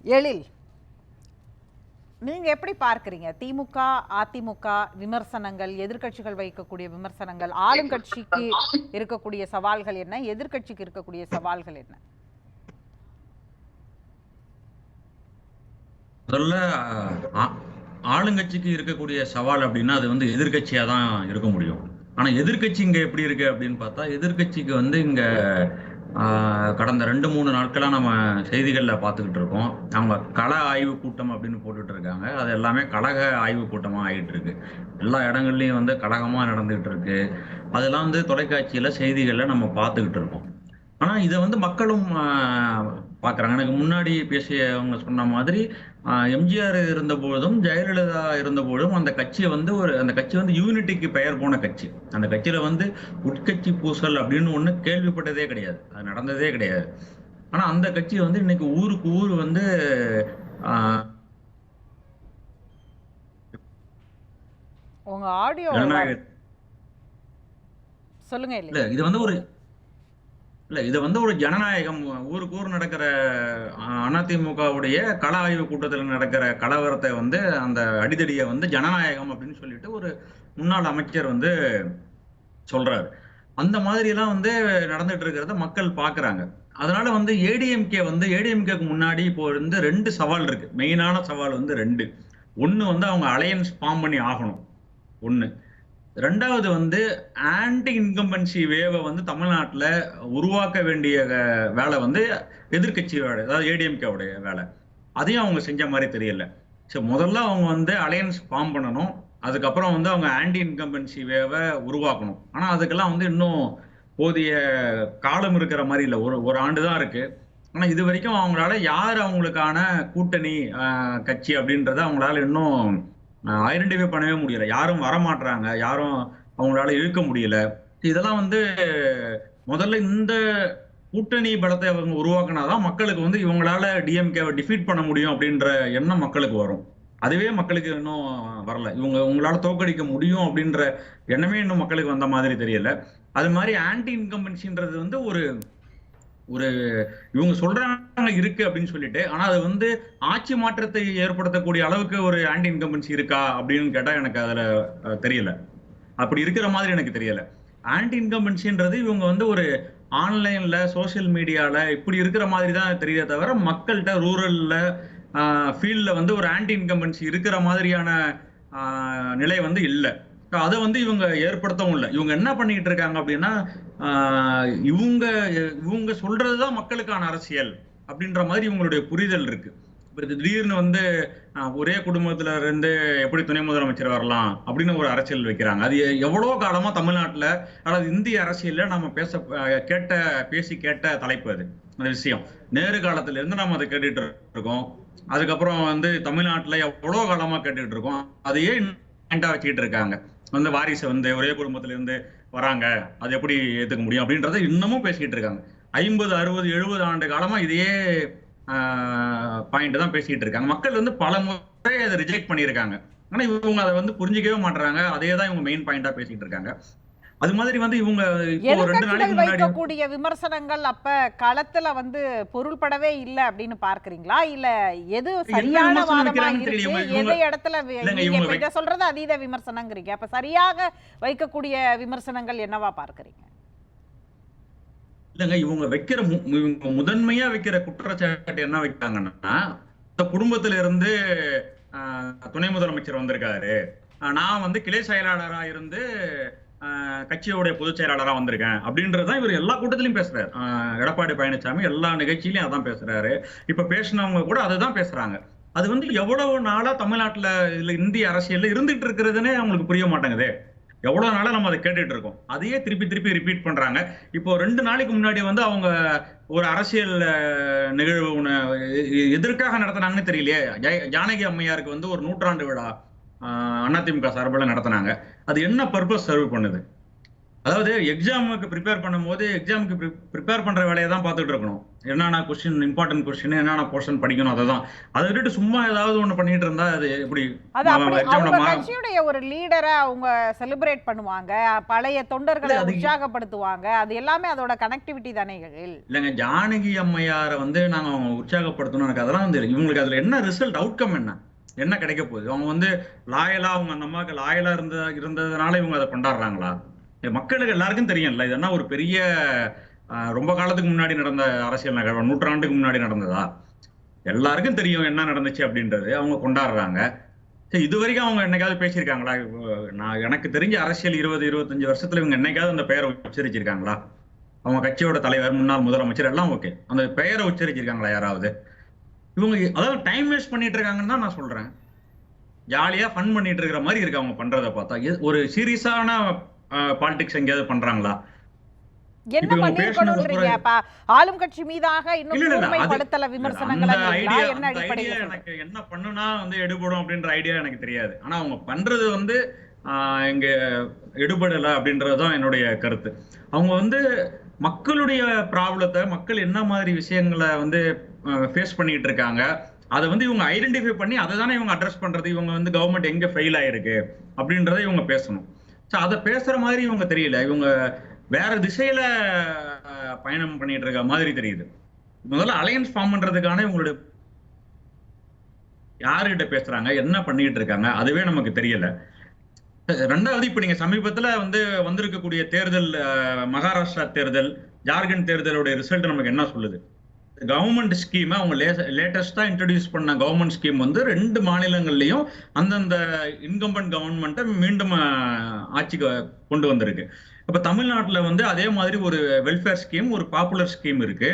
எழில், நீங்க எப்படி பார்க்கறீங்க? திமுக, அதிமுக விமர்சனங்கள், எதிர்க்கட்சிகள் வைக்கக்கூடிய விமர்சனங்கள், ஆளுங்கட்சிக்கு இருக்கக்கூடிய சவால்கள் என்ன, எதிர்க்கட்சிக்கு இருக்கக்கூடிய சவால்கள் என்ன? முதல்ல ஆ- ஆளுங்கட்சிக்கு இருக்கக்கூடிய சவால் அப்படின்னா அது வந்து எதிர்க்கட்சியா தான் இருக்க முடியும். ஆனா எதிர்க்கட்சி இங்க எப்படி இருக்கு அப்படின்னு பார்த்தா, எதிர்க்கட்சிக்கு வந்து இங்க கடந்த 2-3 நாட்களா நம்ம செய்திகள்ல பார்த்துக்கிட்டு இருக்கோம். அவங்க கள ஆய்வு கூட்டம் அப்படின்னு போட்டுட்டு இருக்காங்க. அது எல்லாமே கழக ஆய்வு கூட்டமா ஆயிட்டு இருக்கு. எல்லா இடங்கள்லயும் வந்து கழகமா நடந்துகிட்டு இருக்கு. அதெல்லாம் வந்து தொலைக்காட்சியில செய்திகள்ல நம்ம பார்த்துக்கிட்டு இருக்கோம். ஆனா இதை வந்து மக்களும் பார்க்குறாங்க. எனக்கு முன்னாடி பேசியவங்க சொன்ன மாதிரி எம்ஜிஆர் இருந்தபொழுதும் ஜெயலலிதா இருந்தபொழுதும் அந்த கட்சி வந்து யூனிட்டிக்கு பெயர் போன கட்சி. அந்த கட்சியில வந்து உட்கட்சி பூசல் அப்படின்னு ஒண்ணு கேள்விப்பட்டதே கிடையாது. அது நடந்ததே கிடையாது. ஆனா அந்த கட்சி வந்து இன்னைக்கு ஊருக்கு ஊர் வந்து ஆஹ், உங்க ஆடியோ ஜனநாயக சொல்லுங்க இல்ல எழில். இது வந்து ஒரு இல்ல இது வந்து ஒரு ஜனநாயகம். ஊருக்கு ஊர் நடக்கிற அதிமுகவுடைய கள ஆய்வு கூட்டத்தில் நடக்கிற கலவரத்தை வந்து அந்த அடிதடியை வந்து ஜனநாயகம் அப்படின்னு சொல்லிட்டு ஒரு முன்னாள் அமைச்சர் வந்து சொல்றாரு. அந்த மாதிரி எல்லாம் வந்து நடந்துட்டு இருக்கிறத மக்கள் பாக்குறாங்க. அதனால வந்து ஏடிஎம்கேக்கு முன்னாடி இப்போ வந்து ரெண்டு சவால் இருக்கு. மெயினான சவால் வந்து ரெண்டு. ஒண்ணு வந்து அவங்க அலையன்ஸ் ஃபார்ம் பண்ணி ஆகணும். ஒண்ணு. ரெண்டாவது வந்து ஆன்டி இன்கம்பன்சி வேவை வந்து தமிழ்நாட்டில் உருவாக்க வேண்டிய வேலை வந்து எதிர்கட்சியோட, அதாவது ஏடிஎம்கேவுடைய வேலை. அதையும் அவங்க செஞ்ச மாதிரி தெரியல. ஸோ முதல்ல அவங்க வந்து அலையன்ஸ் ஃபார்ம் பண்ணணும். அதுக்கப்புறம் வந்து அவங்க ஆன்டி இன்கம்பன்சி வேவை உருவாக்கணும். ஆனால் அதுக்கெல்லாம் வந்து இன்னும் போதிய காலம் இருக்கிற மாதிரி இல்லை. ஒரு ஆண்டு தான் இருக்கு. ஆனால் இது வரைக்கும் அவங்களால யார் அவங்களுக்கான கூட்டணி கட்சி அப்படின்றத அவங்களால இன்னும் ஐடென்டிஃபை பண்ணவே முடியல. யாரும் வரமாட்றாங்க, யாரும் அவங்களால இழுக்க முடியல. இதெல்லாம் வந்து முதல்ல இந்த கூட்டணி பலத்தை அவங்க உருவாக்குனாதான் மக்களுக்கு வந்து இவங்களால டிஎம்கேவை டிஃபீட் பண்ண முடியும் அப்படின்ற எண்ணம் மக்களுக்கு வரும். அதுவே மக்களுக்கு இன்னும் வரல. உங்களால தோக்கடிக்க முடியும் அப்படின்ற எண்ணமே இன்னும் மக்களுக்கு வந்த மாதிரி தெரியல. அது மாதிரி ஆன்டி இன்கம்பன்சின்றது வந்து ஒரு ஒரு இவங்க சொல்றாங்க இருக்கு அப்படின்னு சொல்லிட்டு, ஆனா அது வந்து ஆட்சி மாற்றத்தை ஏற்படுத்தக்கூடிய அளவுக்கு ஒரு ஆன்டி இன்கம்பன்சி இருக்கா அப்படின்னு கேட்டா எனக்கு அதுல தெரியல. அப்படி இருக்கிற மாதிரி எனக்கு தெரியல. ஆன்டி இன்கம்பன்சின்றது இவங்க வந்து ஒரு ஆன்லைன்ல சோசியல் மீடியால இப்படி இருக்கிற மாதிரி தான் தெரியுதே தவிர, மக்கள்கிட்ட ரூரல்ல ஃபீல்ட்ல வந்து ஒரு ஆன்டி இன்கம்பன்சி இருக்கிற மாதிரியான நிலை வந்து இல்லை. அதை வந்து இவங்க ஏற்படுத்தவும் இல்லை. இவங்க என்ன பண்ணிட்டு இருக்காங்க அப்படின்னா, இவங்க இவங்க சொல்றதுதான் மக்களுக்கான அரசியல் அப்படின்ற மாதிரி இவங்களுடைய புரிதல் இருக்கு. திடீர்னு வந்து ஒரே குடும்பத்துல இருந்து எப்படி துணை முதலமைச்சர் வரலாம் அப்படின்னு ஒரு அரசியல் வைக்கிறாங்க. அது எவ்வளவு காலமா தமிழ்நாட்டுல அல்லது இந்திய அரசியல்ல நம்ம பேசி கேட்ட தலைப்பு அது. அந்த விஷயம் நேரு காலத்துல இருந்து நம்ம அதை கேட்டுட்டு இருக்கோம். அதுக்கப்புறம் வந்து தமிழ்நாட்டுல எவ்வளவு காலமா கேட்டுட்டு இருக்கோம். அதையே வச்சுக்கிட்டு இருக்காங்க. வந்து வாரிசு வந்து ஒரே குடும்பத்துல இருந்து வராங்க, அது எப்படி ஏத்துக்க முடியும் அப்படின்றத இன்னமும் பேசிக்கிட்டு இருக்காங்க. 50, 60, 70 ஆண்டு காலமா இதையே பாயிண்ட் தான் பேசிட்டு இருக்காங்க. மக்கள் வந்து பல முறை அதை ரிஜெக்ட் பண்ணியிருக்காங்க. ஆனா இவங்க அதை வந்து புரிஞ்சுக்கவே மாட்டாங்க. அதே தான் இவங்க மெயின் பாயிண்டா பேசிட்டு இருக்காங்க. அது மாதிரி வந்து இவங்க இப்போ 2 நாளைக்கு முன்னாடி வைக்கக்கூடிய விமர்சனங்கள் அப்ப களத்துல வந்து பொருள்படவே இல்ல அப்படின்னு பார்க்கறீங்களா? இல்ல எது சரியான வாதமா இருக்கு, எந்த இடத்துல நீங்க இத சொல்றது அதீத விமர்சனங்கிறீங்க. அப்ப சரியாக வைக்கக்கூடிய விமர்சனங்கள் என்னவா பார்க்கறீங்க? இல்லங்க, இவங்க முதன்மையா வைக்கிற குற்றச்சாட்டு என்ன வைக்கிறாங்கன்னா, இந்த குடும்பத்தில இருந்து துணை முதலமைச்சர் வந்திருக்காரு, நான் வந்து கிளை செயலாளரா இருந்து கட்சியோடைய பொதுச் செயலாளரா வந்திருக்கேன் அப்படின்றதான் இவர் எல்லா கூட்டத்திலையும் பேசுறாரு. எடப்பாடி பழனிசாமி எல்லா நிகழ்ச்சியிலையும் அதான் பேசுறாரு. இப்ப பேசினவங்க கூட அதுதான் பேசுறாங்க. அது வந்து எவ்வளவு நாளா தமிழ்நாட்டுல இல்ல இந்திய அரசியல்ல இருந்துட்டு இருக்கிறதுன்னே அவங்களுக்கு புரிய மாட்டேங்குது. எவ்வளவு நாளா நம்ம அதை கேட்டுட்டு இருக்கோம். அதையே திருப்பி திருப்பி ரிப்பீட் பண்றாங்க. இப்போ 2 நாளைக்கு முன்னாடி வந்து அவங்க ஒரு அரசியல் நிகழ்வு எதற்காக நடத்தினாங்கன்னு தெரியலையே. ஜானகி அம்மையாருக்கு வந்து ஒரு 100ஆண்டு விழா அதிமுக சார்பில் நடத்தினாங்க. அது என்ன பர்பஸ் சர்வ் பண்ணுது? அதாவது எக்ஸாமுக்கு ப்ரிப்பேர் பண்ணும்போது எக்ஸாமுக்கு ப்ரிப்பேர் பண்ற வேலையை தான் பார்த்துட்டு இருக்கணும். என்னென்ன கொஸ்டின், இம்பார்ட்டன்ட் கொஸ்டின், என்னென்ன போர்ஷன் படிக்கணும், அதை தான். அதை விட்டுட்டு சும்மா ஏதாவது ஒண்ணு பண்ணிட்டு இருந்தா அது எப்படி அது அப்படி அவங்க எக்ஸாம்ல கட்சியுடைய ஒரு லீடரை அவங்க செலிப்ரேட் பண்ணுவாங்க, பழைய தொண்டர்களை அது உற்சாகப்படுத்துவாங்க, அது எல்லாமே அதோட கனெக்டிவிட்டி தானே எழில். இல்லைங்க. ஜானகி அம்மையாரை வந்து நாங்க உற்சாகப்படுத்தணும், எனக்கு அதெல்லாம் வந்து இவங்களுக்கு அதுல என்ன ரிசல்ட், அவுட்கம் என்ன கிடைக்க போகுது? அவங்க வந்து லாயலா, அவங்க அந்த அம்மாவுக்கு லாயலா இருந்ததுனால இவங்க அதை கொண்டாடுறாங்களா? மக்களுக்கு எல்லாருக்கும் தெரியும்ல, இது என்ன ஒரு பெரிய ரொம்ப காலத்துக்கு முன்னாடி நடந்த அரசியல் நகர்வு, நூற்றாண்டுக்கு முன்னாடி நடந்ததா? எல்லாருக்கும் தெரியும் என்ன நடந்துச்சு அப்படின்றது. அவங்க கொண்டாடுறாங்க. சரி, இது வரைக்கும் அவங்க என்னைக்காவது பேசியிருக்காங்களா? நான் எனக்கு தெரிஞ்ச அரசியல் 20-25 வருஷத்துல இவங்க என்னைக்காவது அந்த பெயரை உச்சரிச்சிருக்காங்களா? அவங்க கட்சியோட தலைவர், முன்னாள் முதலமைச்சர் எல்லாம் ஓகே, அந்த பெயரை உச்சரிச்சிருக்காங்களா யாராவது? இவங்க அதாவது டைம் வேஸ்ட் பண்ணிட்டு இருக்காங்கன்னு தான் நான் சொல்றேன். ஜாலியா ஃபன் பண்ணிட்டு இருக்கிற மாதிரி இருக்கு அவங்க பண்றதை பார்த்தா. ஒரு சீரியஸான பாலிடிக்ஸ் எங்கேயாவது பண்றாங்களா? என்ன பண்ணிருக்கணும்ன்றீங்க? அப்ப ஆளும் கட்சி மீதாக இன்னும் கூர்மைப்படுத்தல விமர்சனங்களை என்ன அடிப்படையில் எனக்கு என்ன பண்ணுனா வந்து எடுபடும் அப்படின்ற ஐடியா எனக்கு தெரியாது. ஆனா அவங்க பண்றது வந்து இங்க எடுபடல அப்படின்றதுதான் என்னுடைய கருத்து. அவங்க வந்து மக்களுடைய ப்ராப்ளத்தை, மக்கள் என்ன மாதிரி விஷயங்களை வந்து ஃபேஸ் பண்ணிட்டு இருக்காங்க, அதை வந்து இவங்க ஐடென்டிஃபை பண்ணி அதை தானே இவங்க அட்ரஸ் பண்றது. இவங்க வந்து கவர்மெண்ட் எங்க ஃபெயில் ஆயிருக்கு அப்படின்றத இவங்க பேசணும். அதை பேசுற மாதிரி இவங்க தெரியல. இவங்க வேற திசையில பயணம் பண்ணிட்டு இருக்க மாதிரி தெரியுது. முதல்ல அலையன்ஸ் ஃபார்ம் பண்றதுக்கான இவங்களுடைய யாருகிட்ட பேசுறாங்க, என்ன பண்ணிட்டு இருக்காங்க, அதுவே நமக்கு தெரியல. ரெண்டாவது, இப்ப நீங்க சமீபத்துல வந்து வந்திருக்கக்கூடிய தேர்தல், மகாராஷ்டிரா தேர்தல், ஜார்க்கண்ட் தேர்தலுடைய ரிசல்ட் நமக்கு என்ன சொல்லுது? கவர்மெண்ட் ஸ்கீம், அவங்க லேட்டஸ்டா இன்ட்ரோடியூஸ் பண்ண கவர்மெண்ட் ஸ்கீம் வந்து 2 மாநிலங்கள்லயும் அந்தந்த இன்கம்பன்ட் கவர்மெண்ட்டை மீண்டும் ஆட்சிக்கு கொண்டு வந்திருக்கு. இப்ப தமிழ்நாட்டுல வந்து அதே மாதிரி ஒரு வெல்ஃபேர் ஸ்கீம், ஒரு பாப்புலர் ஸ்கீம் இருக்கு.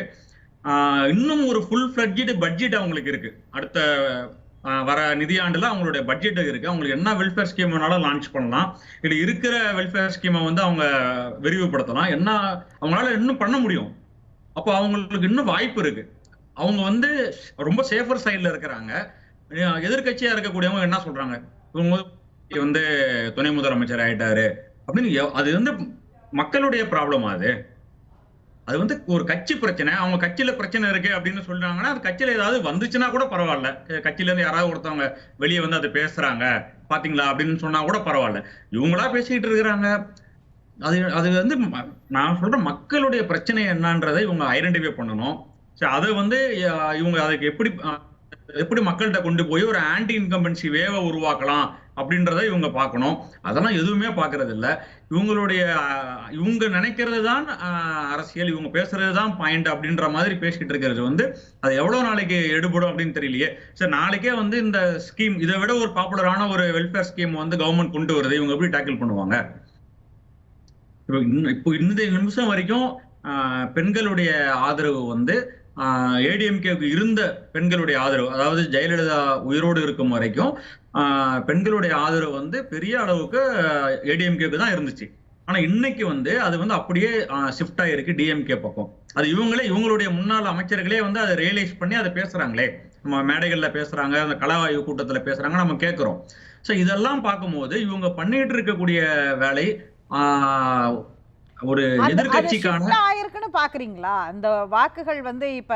இன்னும் ஒரு ஃபுல் ஃபிளட்ஜ்டு பட்ஜெட் அவங்களுக்கு இருக்கு. அடுத்த வர நிதியாண்டுல அவங்களுடைய பட்ஜெட் இருக்கு. அவங்களுக்கு என்ன வெல்ஃபேர் ஸ்கீம் வேணாலும் லான்ச் பண்ணலாம். இல்ல இருக்கிற வெல்ஃபேர் ஸ்கீமை வந்து அவங்க விரிவுபடுத்தலாம். என்ன அவங்களால இன்னும் பண்ண முடியும். அப்போ அவங்களுக்கு இன்னும் வாய்ப்பு இருக்கு. அவங்க வந்து ரொம்ப சேஃபர் சைட்ல இருக்கிறாங்க. எதிர்கட்சியா இருக்கக்கூடியவங்க என்ன சொல்றாங்க, இவங்க வந்து துணை முதலமைச்சர் ஆயிட்டாரு அப்படின்னு. அது வந்து மக்களுடைய ப்ராப்ளமா? அது வந்து ஒரு கட்சி பிரச்சனை. அவங்க கட்சியில பிரச்சனை இருக்கு அப்படின்னு சொல்றாங்கன்னா, அது கட்சியில ஏதாவது வந்துச்சுன்னா கூட பரவாயில்ல. கட்சியில இருந்து யாராவது ஒருத்தவங்க வெளியே வந்து அதை பேசுறாங்க பாத்தீங்களா அப்படின்னு சொன்னா கூட பரவாயில்ல. இவங்களா பேசிக்கிட்டு இருக்கிறாங்க. அது வந்து நான் சொல்றேன், மக்களுடைய பிரச்சனை என்னன்றதை இவங்க ஐடென்டிஃபை பண்ணணும். அதை வந்து இவங்க அதுக்கு எப்படி மக்கள்கிட்ட கொண்டு போய் ஒரு ஆன்டி இன்கம்பன்சி வேவை உருவாக்கலாம் அப்படின்றத இவங்க பார்க்கணும். அதெல்லாம் எதுவுமே பார்க்கறது இல்லை. இவங்க நினைக்கிறது தான் அரசியல், இவங்க பேசுறது தான் பாயிண்ட் அப்படின்ற மாதிரி பேசிக்கிட்டு இருக்கிறது வந்து அது எவ்வளவு நாளைக்கு எடுபடும் அப்படின்னு தெரியலையே. சரி, நாளைக்கே வந்து இந்த ஸ்கீம், இதை விட ஒரு பாப்புலரான ஒரு வெல்ஃபேர் ஸ்கீம் வந்து கவர்மெண்ட் கொண்டு வருது, இவங்க எப்படி டேக்கிள் பண்ணுவாங்க? இப்போ இந்த நிமிஷம் வரைக்கும் பெண்களுடைய ஆதரவு வந்து ஏடிஎம்கேக்கு இருந்த பெண்களுடைய ஆதரவு, அதாவது ஜெயலலிதா உயிரோடு இருக்கும் வரைக்கும் பெண்களுடைய ஆதரவு வந்து பெரிய அளவுக்கு ஏடிஎம்கேக்கு தான் இருந்துச்சு. ஆனா இன்னைக்கு வந்து அது வந்து அப்படியே ஷிஃப்ட் ஆயிருக்கு டிஎம்கே பக்கம். அது இவங்களுடைய முன்னாள் அமைச்சர்களே வந்து அதை ரியலைஸ் பண்ணி அதை பேசுறாங்களே, நம்ம மேடைகள்ல பேசுறாங்க, அந்த களவாய்வு கூட்டத்துல பேசுறாங்க, நம்ம கேட்கிறோம். ஸோ இதெல்லாம் பார்க்கும்போது இவங்க பண்ணிட்டு இருக்கக்கூடிய வேலை ஒரு எதிர்கட்சிக்கான ஆயிருக்குன்னு பாக்குறீங்களா? அந்த வாக்குகள் வந்து இப்ப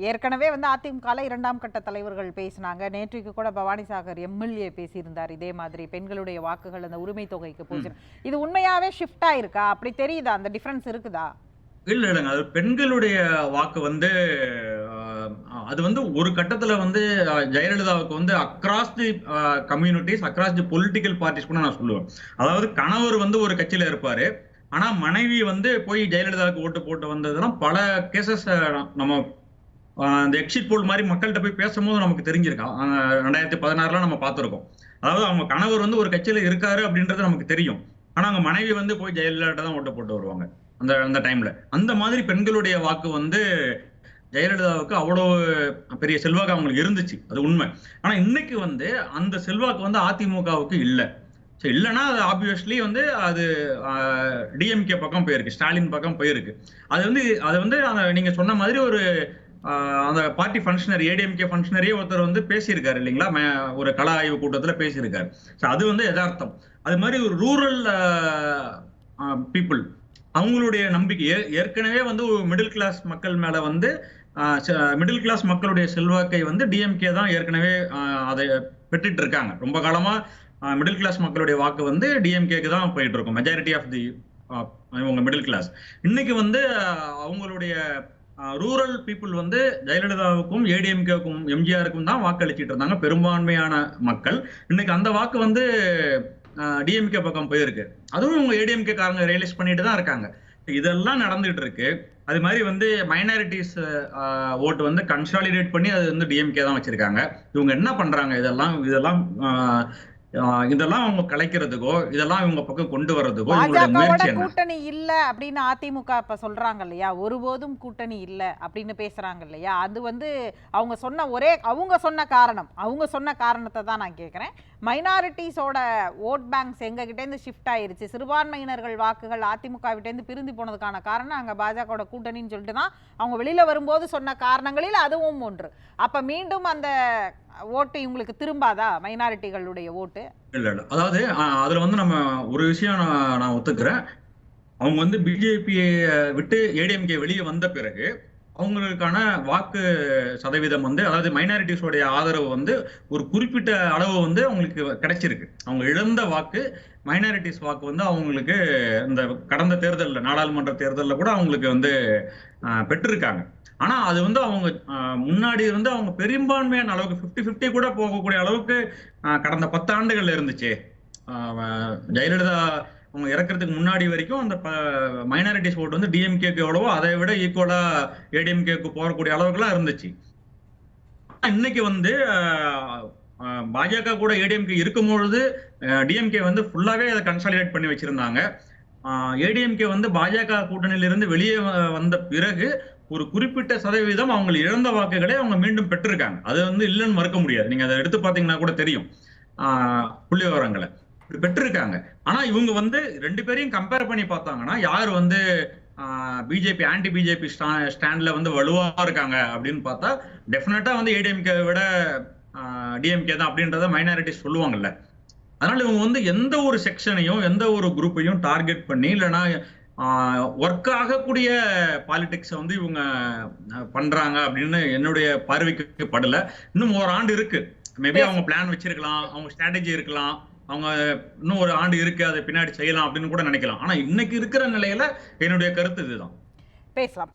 ஏற்கனவே வந்து அதிமுக 2ஆம் கட்ட தலைவர்கள் பேசினாங்க. நேற்றுக்கு கூட பவானிசாகர் எம்எல்ஏ பேசியிருந்தார் இதே மாதிரி. பெண்களுடைய வாக்குகள் அந்த உரிமை தொகைக்கு போச்சு. இது உண்மையாவே ஷிஃப்ட் ஆயிருக்கா? அப்படி தெரியுதா? அந்த டிஃபரன்ஸ் இருக்குதா? இல்லைங்க, அது பெண்களுடைய வாக்கு வந்து அது வந்து ஒரு கட்டத்துல வந்து ஜெயலலிதாவுக்கு வந்து across the communities, across the political parties கூட நான் சொல்லுவேன். அதாவது கணவர் வந்து ஒரு கட்சியில இருப்பாரு, ஆனா மனைவி வந்து போய் ஜெயலலிதாவுக்கு ஓட்டு போட்டு வந்ததுலாம் பல கேசஸ் நம்ம இந்த எக்ஸிட் போல் மாதிரி மக்கள்கிட்ட போய் பேசும்போது நமக்கு தெரிஞ்சிருக்கோம். 2016 நம்ம பார்த்துருக்கோம். அதாவது அவங்க கணவர் வந்து ஒரு கட்சியில இருக்காரு அப்படின்றது நமக்கு தெரியும், ஆனா அவங்க மனைவி வந்து போய் ஜெயலலிதா தான் ஓட்டு போட்டு வருவாங்க அந்த டைம்ல. அந்த மாதிரி பெண்களுடைய வாக்கு வந்து ஜெயலலிதாவுக்கு அவ்வளவு பெரிய செல்வாக்கு அவங்களுக்கு இருந்துச்சு, அது உண்மை. ஆனா இன்னைக்கு வந்து அந்த செல்வாக்கு வந்து அதிமுகவுக்கு இல்லை. இல்லைன்னா அது ஆப்வியஸ்லி வந்து அது டிஎம்கே பக்கம் போயிருக்கு, ஸ்டாலின் பக்கம் போயிருக்கு. அது வந்து நீங்க சொன்ன மாதிரி ஒரு அந்த பார்ட்டி ஃபங்க்ஷனரி, ஏடிஎம்கே ஃபங்க்ஷனரியே ஒருத்தர் வந்து பேசியிருக்காரு இல்லைங்களா, ஒரு கள ஆய்வு கூட்டத்தில் பேசியிருக்காரு. அது வந்து யதார்த்தம். அது மாதிரி ஒரு ரூரல் பீப்புள், அவங்களுடைய நம்பிக்கை ஏற்கனவே வந்து மிடில் கிளாஸ் மக்கள் மேல வந்து மிடில் கிளாஸ் மக்களுடைய செல்வாக்கை வந்து டிஎம்கே தான் ஏற்கனவே அதை பெற்றுட்டு இருக்காங்க. ரொம்ப காலமா மிடில் கிளாஸ் மக்களுடைய வாக்கு வந்து டிஎம்கேக்கு தான் போயிட்டு இருக்கும், மெஜாரிட்டி ஆஃப் தி இவங்க மிடில் கிளாஸ். இன்னைக்கு வந்து அவங்களுடைய ரூரல் பீப்புள் வந்து ஜெயலலிதாவுக்கும் ஏடிஎம்கேக்கும் எம்ஜிஆருக்கும் தான் வாக்களிச்சிட்டு இருந்தாங்க பெரும்பான்மையான மக்கள். இன்னைக்கு அந்த வாக்கு வந்து டிஎம்கே பக்கம் போயிருக்கு. அதுவும் இவங்க ஏடிஎம்கே காரங்க ரியலைஸ் பண்ணிட்டு தான் இருக்காங்க. இதெல்லாம் நடந்துகிட்டு இருக்கு. அது மாதிரி வந்து மைனாரிட்டிஸ் ஓட்டு வந்து கன்சாலிடேட் பண்ணி அது வந்து டிஎம்கே தான் வச்சிருக்காங்க. இவங்க என்ன பண்றாங்க, இதெல்லாம் அவங்க கலைக்கிறதுக்கோ இதெல்லாம் இவங்க பக்கம் கொண்டு வர்றதுக்கோ இவங்களுடைய முயற்சி என்ன? கூட்டணி இல்ல அப்படின்னு அதிமுக இப்ப சொல்றாங்க இல்லையா, ஒருபோதும் கூட்டணி இல்ல அப்படின்னு பேசுறாங்க இல்லையா, அது வந்து அவங்க சொன்ன காரணத்தை தான் நான் கேட்கிறேன். மைனாரிட்டிஸோட ஓட் பேங்க்ஸ் எங்க கிட்ட இருந்து ஷிஃப்ட் ஆயிருச்சு, சிறுபான்மையினர்கள் வாக்குகள் அதிமுக விட்ட இருந்து பிரிந்து போனதுக்கான காரணம் அங்க பாஜகவோட கூட்டணின்னு சொல்லிட்டு தான் அவங்க வெளியில வரும்போது சொன்ன காரணங்களில் அதுவும் ஒன்று. அப்ப மீண்டும் அந்த ஓட்டு இவங்களுக்கு திரும்பாதா, மைனாரிட்டிகளுடைய ஓட்டு? இல்ல அதாவது அதுல வந்து நம்ம ஒரு விஷயம் நான் ஒத்துக்கிறேன். அவங்க வந்து பிஜேபி விட்டு ஏடிஎம்கே வெளியே வந்த பிறகு அவங்களுக்கான வாக்கு சதவீதம் வந்து, அதாவது மைனாரிட்டிஸோடைய ஆதரவு வந்து ஒரு குறிப்பிட்ட அளவு வந்து அவங்களுக்கு கிடைச்சிருக்கு. அவங்க இழந்த வாக்கு, மைனாரிட்டிஸ் வாக்கு வந்து அவங்களுக்கு இந்த கடந்த தேர்தலில், நாடாளுமன்ற தேர்தலில் கூட அவங்களுக்கு வந்து பெற்றிருக்காங்க. ஆனா அது வந்து அவங்க முன்னாடி வந்து அவங்க பெரும்பான்மையான அளவுக்கு 50-50 கூட போகக்கூடிய அளவுக்கு கடந்த 10 ஆண்டுகள் இருந்துச்சு. ஜெயலலிதா அவங்க இறக்கிறதுக்கு முன்னாடி வரைக்கும் அந்த மைனாரிட்டிஸ் ஓட்டு வந்து டிஎம்கேக்கு எவ்வளவோ அதை விட ஈக்குவலா ஏடிஎம்கேக்கு போகக்கூடிய அளவுக்குலாம் இருந்துச்சு. இன்னைக்கு வந்து பாஜக கூட ஏடிஎம்கே இருக்கும்பொழுது டிஎம்கே வந்து ஃபுல்லாவே அதை கன்சாலிடேட் பண்ணி வச்சிருந்தாங்க. ஏடிஎம்கே வந்து பாஜக கூட்டணியிலிருந்து வெளியே வந்த பிறகு ஒரு குறிப்பிட்ட சதவீதம் அவங்க இழந்த வாக்குகளை அவங்க மீண்டும் பெற்றிருக்காங்க. அது வந்து இல்லைன்னு மறுக்க முடியாது. நீங்க அதை எடுத்து பாத்தீங்கன்னா கூட தெரியும் புள்ளி விவரங்களை பெற்றிருக்காங்க. ஆனா இவங்க வந்து ரெண்டு பேரையும் கம்பேர் பண்ணி பார்த்தாங்கன்னா யார் வந்து பிஜேபி ஆன்டி பிஜேபி ஸ்டாண்ட்ல வந்து வலுவா இருக்காங்க அப்படின்னு பார்த்தா டெஃபினட்டா வந்து ஏடிஎம்கே விட டிஎம்கே தான் அப்படின்றத மைனாரிட்டிஸ் சொல்லுவாங்கல்ல. அதனால இவங்க வந்து எந்த ஒரு செக்ஷனையும் எந்த ஒரு குரூப்பையும் டார்கெட் பண்ணி இல்லைன்னா ஒர்க் ஆகக்கூடிய பாலிடிக்ஸை வந்து இவங்க பண்றாங்க அப்படின்னு என்னுடைய பார்வைக்கு படல. இன்னும் ஒரு ஆண்டு இருக்கு, மேபி அவங்க பிளான் வச்சிருக்கலாம், அவங்க ஸ்ட்ராட்டஜி இருக்கலாம், அவங்க இன்னும் ஒரு ஆண்டு இருக்கு அதை பின்னாடி செய்யலாம் அப்படின்னு கூட நினைக்கலாம். ஆனா இன்னைக்கு இருக்கிற நிலையில என்னுடைய கருத்து இதுதான். பேசலாம்.